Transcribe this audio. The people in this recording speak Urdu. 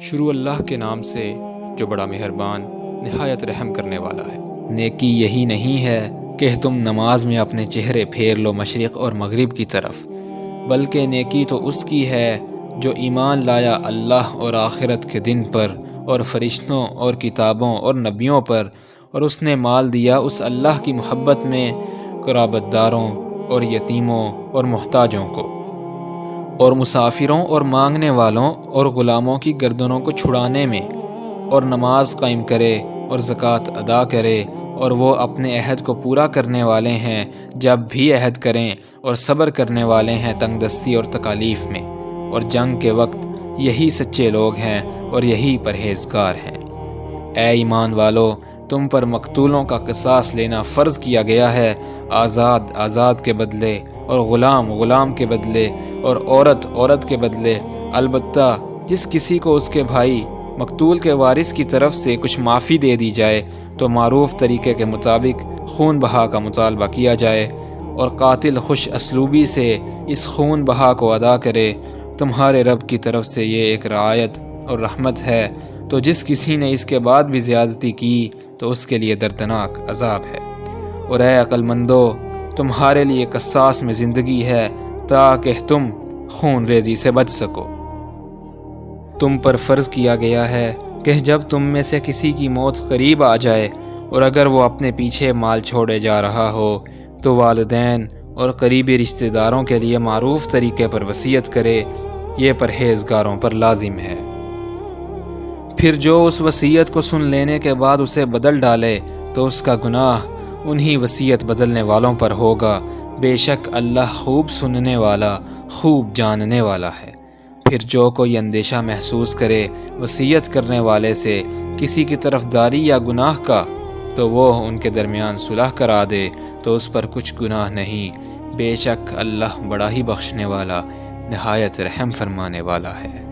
شروع اللہ کے نام سے جو بڑا مہربان نہایت رحم کرنے والا ہے۔ نیکی یہی نہیں ہے کہ تم نماز میں اپنے چہرے پھیر لو مشرق اور مغرب کی طرف، بلکہ نیکی تو اس کی ہے جو ایمان لایا اللہ اور آخرت کے دن پر اور فرشتوں اور کتابوں اور نبیوں پر، اور اس نے مال دیا اس اللہ کی محبت میں قرابت داروں اور یتیموں اور محتاجوں کو، اور مسافروں اور مانگنے والوں اور غلاموں کی گردنوں کو چھڑانے میں، اور نماز قائم کرے اور زکوٰۃ ادا کرے، اور وہ اپنے عہد کو پورا کرنے والے ہیں جب بھی عہد کریں، اور صبر کرنے والے ہیں تنگ دستی اور تکالیف میں، اور جنگ کے وقت یہی سچے لوگ ہیں اور یہی پرہیزگار ہیں۔ اے ایمان والو، تم پر مقتولوں کا قصاص لینا فرض کیا گیا ہے، آزاد کے بدلے، اور غلام کے بدلے، اور عورت کے بدلے، البتہ جس کسی کو اس کے بھائی مقتول کے وارث کی طرف سے کچھ معافی دے دی جائے تو معروف طریقے کے مطابق خون بہا کا مطالبہ کیا جائے، اور قاتل خوش اسلوبی سے اس خون بہا کو ادا کرے۔ تمہارے رب کی طرف سے یہ ایک رعایت اور رحمت ہے، تو جس کسی نے اس کے بعد بھی زیادتی کی تو اس کے لیے دردناک عذاب ہے۔ اور اے عقل مندو، تمہارے لیے قصاص میں زندگی ہے تاکہ تم خون ریزی سے بچ سکو۔ تم پر فرض کیا گیا ہے کہ جب تم میں سے کسی کی موت قریب آ جائے اور اگر وہ اپنے پیچھے مال چھوڑے جا رہا ہو تو والدین اور قریبی رشتہ داروں کے لیے معروف طریقے پر وصیت کرے، یہ پرہیزگاروں پر لازم ہے۔ پھر جو اس وصیت کو سن لینے کے بعد اسے بدل ڈالے تو اس کا گناہ انہی وصیت بدلنے والوں پر ہوگا، بے شک اللہ خوب سننے والا، خوب جاننے والا ہے۔ پھر جو کوئی اندیشہ محسوس کرے وصیت کرنے والے سے کسی کی طرف داری یا گناہ کا، تو وہ ان کے درمیان صلح کرا دے تو اس پر کچھ گناہ نہیں، بے شک اللہ بڑا ہی بخشنے والا، نہایت رحم فرمانے والا ہے۔